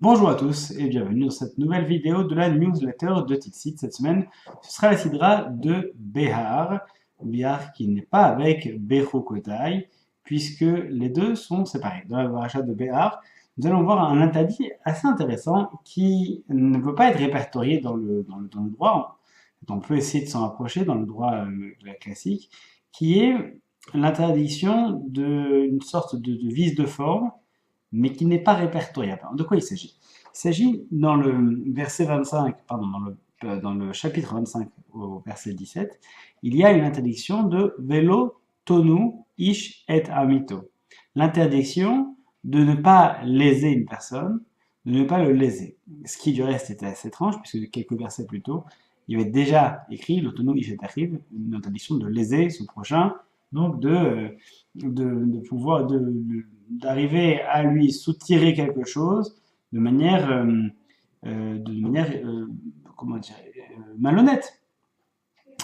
Bonjour à tous et bienvenue dans cette nouvelle vidéo de la newsletter de Tixit. Cette semaine, ce sera la sidra de Behar, Behar qui n'est pas avec Bechukotai, puisque les deux sont séparés. Dans la paracha de Behar, nous allons voir un interdit assez intéressant qui ne peut pas être répertorié dans le droit. On peut essayer de s'en rapprocher dans le droit classique, qui est l'interdiction d'une sorte de vice de forme mais qui n'est pas répertoriable. De quoi il s'agit? Il s'agit dans le verset 25, pardon, dans le chapitre 25 au verset 17, il y a une interdiction de velo tonu ish et amito. L'interdiction de ne pas léser une personne, de ne pas le léser. Ce qui du reste était assez étrange, puisque quelques versets plus tôt, il y avait déjà écrit le tonu ish et arrive, une interdiction de léser son prochain, donc de pouvoir d'arriver à lui soutirer quelque chose de manière comment dire malhonnête.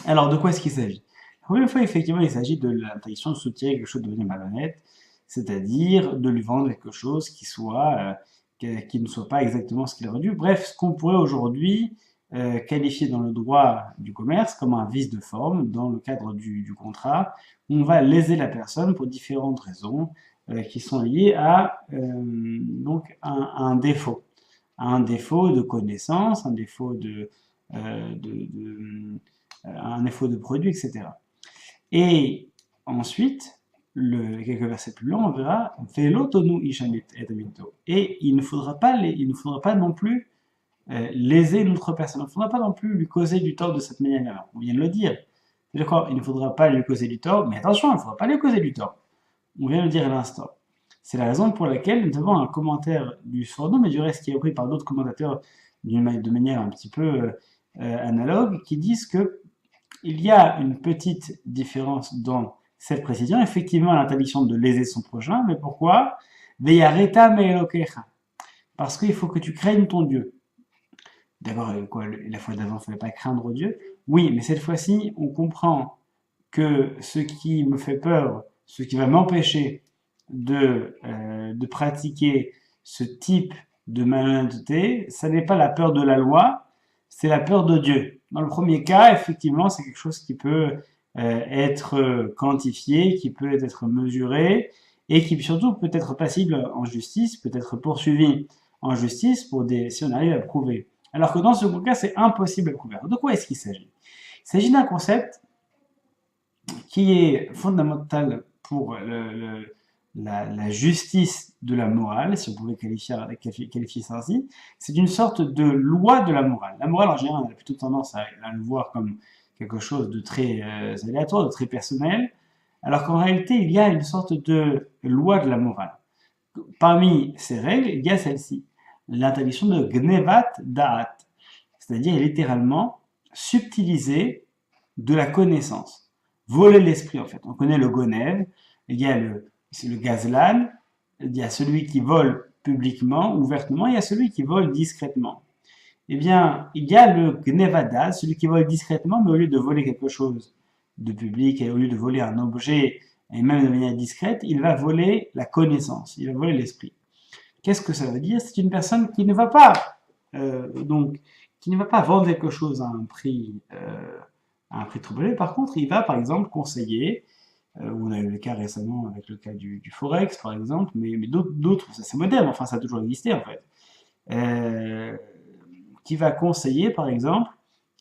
Alors de quoi est-ce qu'il s'agit? La première fois, effectivement, il s'agit de l'interdiction de soutirer quelque chose de manière malhonnête, c'est-à-dire de lui vendre quelque chose qui ne soit pas exactement ce qu'il aurait dû. Bref, ce qu'on pourrait aujourd'hui qualifier dans le droit du commerce comme un vice de forme dans le cadre du contrat. On va léser la personne pour différentes raisons qui sont liées à donc un défaut de connaissance, un défaut de produit, etc. Et ensuite, quelques versets plus loin, on verra Velo tonu ishamit et amito. Et il ne faudra pas non plus léser une autre personne. Il ne faudra pas non plus lui causer du tort de cette manière-là. On vient de le dire. D'accord, il ne faudra pas lui causer du tort, mais attention, il ne faudra pas lui causer du tort. On vient de le dire à l'instant. C'est la raison pour laquelle nous avons un commentaire du Sforno, mais du reste qui est repris par d'autres commentateurs de manière un petit peu analogue, qui disent que il y a une petite différence dans cette précision. Effectivement, l'interdiction de léser son prochain, mais pourquoi? Parce qu'il faut que tu craignes ton Dieu. D'abord, la fois d'avant, il ne fallait pas craindre Dieu. Oui, mais cette fois-ci, on comprend que ce qui me fait peur, ce qui va m'empêcher de pratiquer ce type de malhonnêteté, ça n'est pas la peur de la loi, c'est la peur de Dieu. Dans le premier cas, effectivement, c'est quelque chose qui peut être quantifié, qui peut être mesuré, et qui surtout peut être passible en justice, peut être poursuivi en justice si on arrive à le prouver. Alors que dans ce cas, c'est impossible à prouver. De quoi est-ce qu'il s'agit? Il s'agit d'un concept qui est fondamental pour la justice de la morale, si on pouvait qualifier ça ainsi. C'est une sorte de loi de la morale. La morale, en général, on a plutôt tendance à le voir comme quelque chose de très aléatoire, de très personnel, alors qu'en réalité, il y a une sorte de loi de la morale. Parmi ces règles, il y a celle-ci, l'interdiction de gnevat da'at, c'est-à-dire littéralement subtiliser de la connaissance, voler l'esprit en fait. On connaît le gonev, il y a le gazlan, il y a celui qui vole publiquement, ouvertement, il y a celui qui vole discrètement. Eh bien, il y a le gnevada, celui qui vole discrètement, mais au lieu de voler quelque chose de public et au lieu de voler un objet, et même de manière discrète, il va voler la connaissance, il va voler l'esprit. Qu'est-ce que ça veut dire? C'est une personne qui ne va pas qui ne va pas vendre quelque chose à un prix trop élevé. Par contre, il va par exemple conseiller, on a eu le cas récemment avec le cas du Forex par exemple, mais d'autres, ça c'est moderne, enfin ça a toujours existé en fait, euh, qui va conseiller par exemple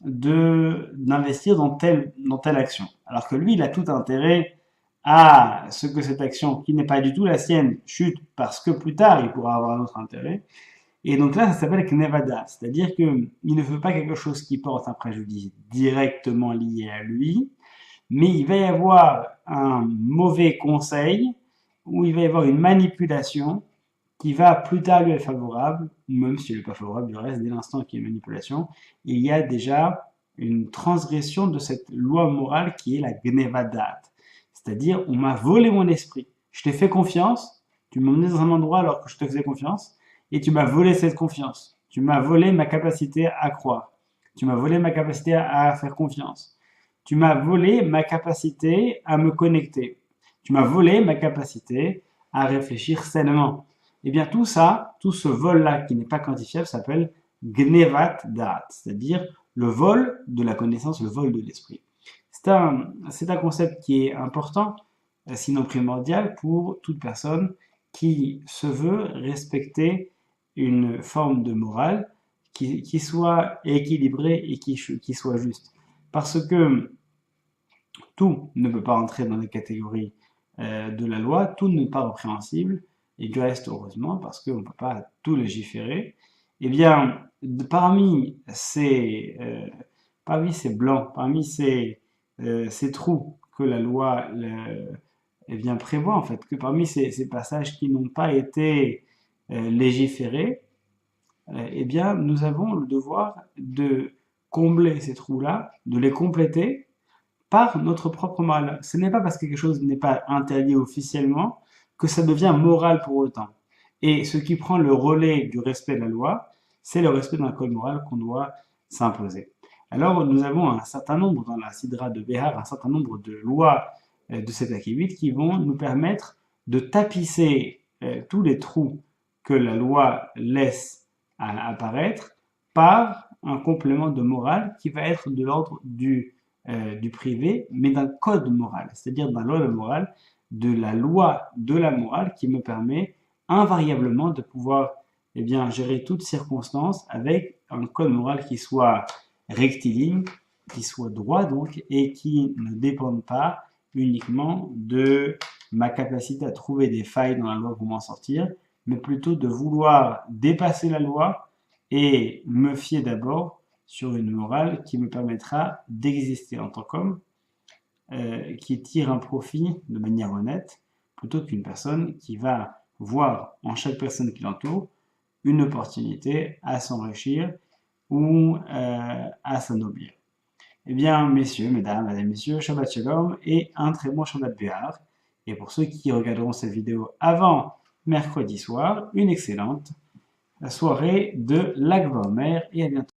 d'investir dans telle action. Alors que lui, il a tout intérêt à ce que cette action, qui n'est pas du tout la sienne, chute parce que plus tard, il pourra avoir un autre intérêt. Et donc là, ça s'appelle Knevada, c'est-à-dire qu'il ne veut pas quelque chose qui porte un préjudice directement lié à lui, mais il va y avoir un mauvais conseil, ou il va y avoir une manipulation qui va plus tard lui être favorable, ou même si elle n'est pas favorable du reste, dès l'instant qu'il y a une manipulation, il y a déjà une transgression de cette loi morale qui est la Gnevadat. C'est-à-dire, on m'a volé mon esprit. Je t'ai fait confiance, tu m'as emmené dans un endroit alors que je te faisais confiance, et tu m'as volé cette confiance. Tu m'as volé ma capacité à croire. Tu m'as volé ma capacité à faire confiance. Tu m'as volé ma capacité à me connecter. Tu m'as volé ma capacité à réfléchir sainement. Eh bien tout ça, tout ce vol-là qui n'est pas quantifiable s'appelle Gnevat Da'at, c'est-à-dire le vol de la connaissance, le vol de l'esprit. C'est un concept qui est important, sinon primordial, pour toute personne qui se veut respecter une forme de morale qui soit équilibrée et qui soit juste. Parce que tout ne peut pas entrer dans les catégories de la loi, tout n'est pas répréhensible, et du reste, heureusement, parce qu'on ne peut pas tout légiférer. Eh bien, parmi ces blancs, parmi ces trous que la loi eh bien, prévoit, en fait, que parmi ces passages qui n'ont pas été légiférés, eh bien, nous avons le devoir de combler ces trous-là, de les compléter par notre propre morale. Ce n'est pas parce que quelque chose n'est pas interdit officiellement que ça devient moral pour autant. Et ce qui prend le relais du respect de la loi, c'est le respect d'un code moral qu'on doit s'imposer. Alors nous avons un certain nombre dans la Sidra de Behar, un certain nombre de lois de cet Akivit qui vont nous permettre de tapisser tous les trous que la loi laisse apparaître par un complément de morale qui va être de l'ordre du privé, mais d'un code moral, c'est-à-dire d'un loi de morale, de la loi de la morale qui me permet invariablement de pouvoir eh bien, gérer toutes circonstances avec un code moral qui soit rectiligne, qui soit droit donc, et qui ne dépende pas uniquement de ma capacité à trouver des failles dans la loi pour m'en sortir, mais plutôt de vouloir dépasser la loi et me fier d'abord sur une morale qui me permettra d'exister en tant qu'homme, qui tire un profit de manière honnête, plutôt qu'une personne qui va voir en chaque personne qui l'entoure une opportunité à s'enrichir ou à s'anoblir. Eh bien, messieurs, mesdames, messieurs, Shabbat Shalom et un très bon Shabbat Behar. Et pour ceux qui regarderont cette vidéo avant mercredi soir, une excellente soirée de Lag BaOmer et à bientôt.